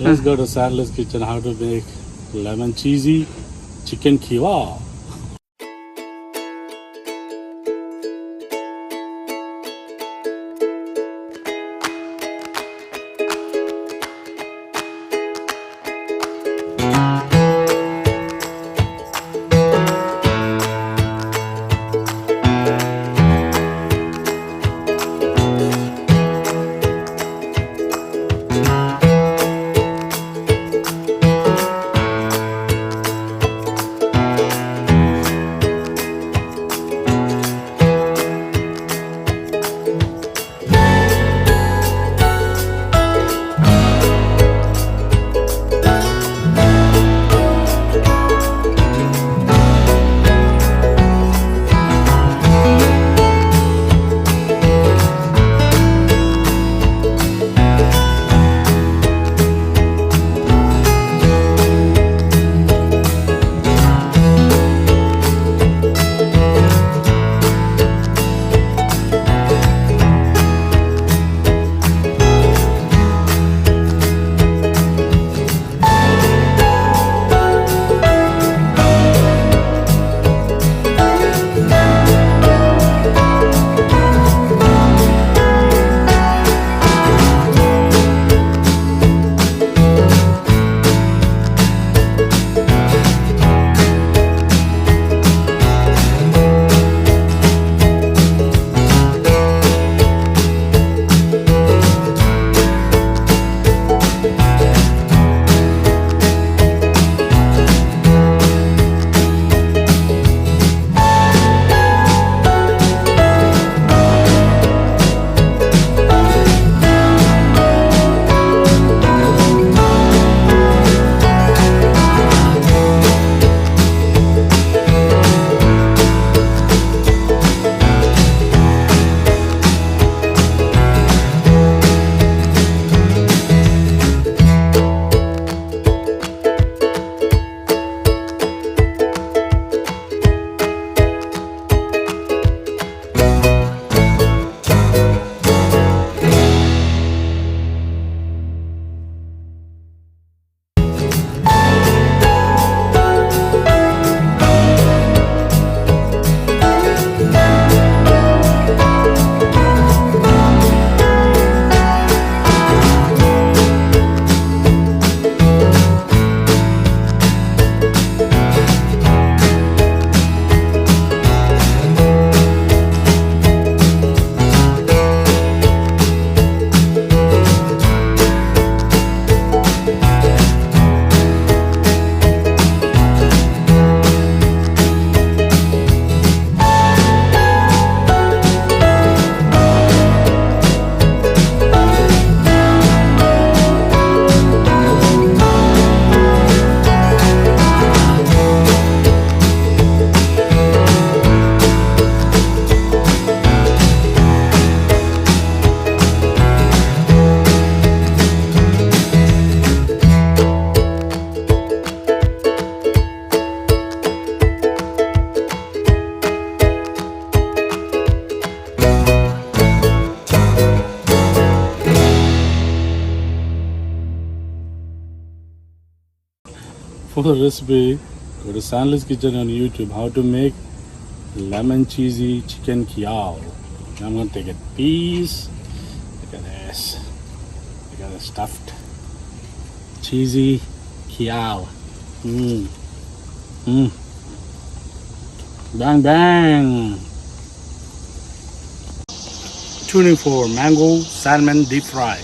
Let's go to Sadler's Kitchen. How to make lemon cheesy chicken Kiev. For the recipe, go to Sadler's Kitchen on YouTube. How to make lemon cheesy chicken Kiev. I'm going to take a piece. Look at this. Look at the stuffed cheesy Kiev. Bang bang. Tuning for mango salmon deep fry.